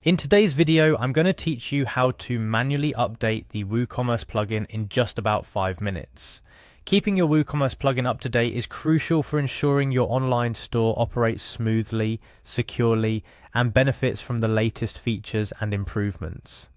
In today's video, I'm going to teach you how to manually update the Woocommerce plugin in just about 5 minutes. Keeping your Woocommerce plugin up to date is crucial for ensuring your online store operates smoothly, securely, and benefits from the latest features and improvements.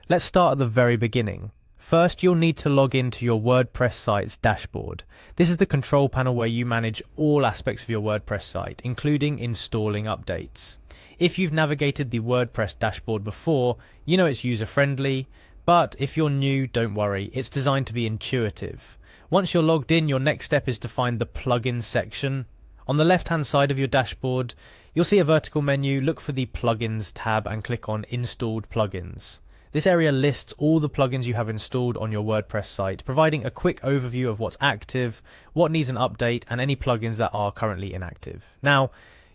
Let's start at the very beginning. First, you'll need to log into your WordPress site's dashboard. This is the control panel where you manage all aspects of your WordPress site, including installing updates. If you've navigated the WordPress dashboard before, you know it's user-friendly, but if you're new, don't worry, it's designed to be intuitive. Once you're logged in, your next step is to find the plugins section. On the left-hand side of your dashboard, you'll see a vertical menu. Look for the Plugins tab and click on Installed Plugins. This area lists all the plugins you have installed on your WordPress site, providing a quick overview of what's active, what needs an update, and any plugins that are currently inactive. Now,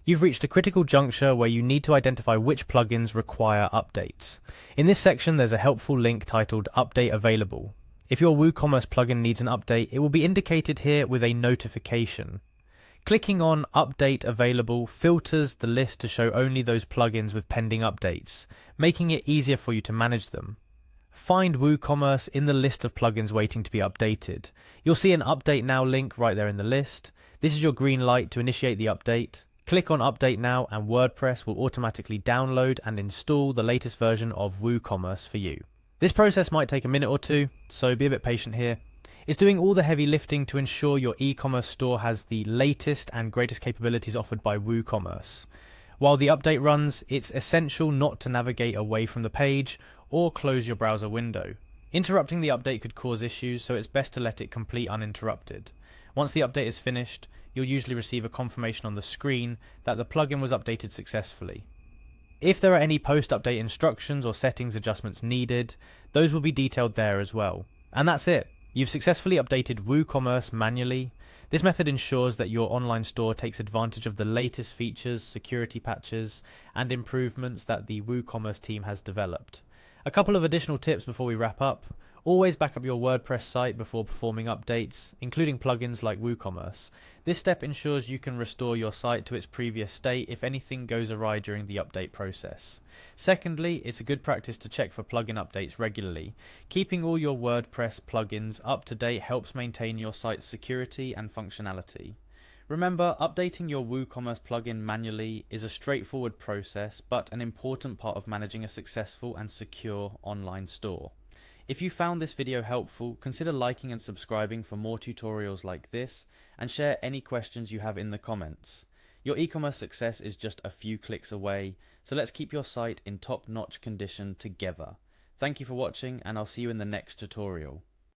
you've reached a critical juncture where you need to identify which plugins require updates. In this section, there's a helpful link titled Update Available. If your WooCommerce plugin needs an update, it will be indicated here with a notification. Clicking on Update Available filters the list to show only those plugins with pending updates, making it easier for you to manage them. Find WooCommerce in the list of plugins waiting to be updated. You'll see an Update Now link right there in the list. This is your green light to initiate the update. Click on Update Now and WordPress will automatically download and install the latest version of WooCommerce for you. This process might take a minute or two, so be a bit patient here. It's doing all the heavy lifting to ensure your e-commerce store has the latest and greatest capabilities offered by WooCommerce. While the update runs, it's essential not to navigate away from the page or close your browser window. Interrupting the update could cause issues, so it's best to let it complete uninterrupted. Once the update is finished, you'll usually receive a confirmation on the screen that the plugin was updated successfully. If there are any post-update instructions or settings adjustments needed, those will be detailed there as well. And that's it. You've successfully updated WooCommerce manually. This method ensures that your online store takes advantage of the latest features, security patches, and improvements that the WooCommerce team has developed. A couple of additional tips before we wrap up. Always back up your WordPress site before performing updates, including plugins like WooCommerce. This step ensures you can restore your site to its previous state if anything goes awry during the update process. Secondly, it's a good practice to check for plugin updates regularly. Keeping all your WordPress plugins up to date helps maintain your site's security and functionality. Remember, updating your WooCommerce plugin manually is a straightforward process, but an important part of managing a successful and secure online store. If you found this video helpful, consider liking and subscribing for more tutorials like this, and share any questions you have in the comments. Your e-commerce success is just a few clicks away, so let's keep your site in top-notch condition together. Thank you for watching, and I'll see you in the next tutorial.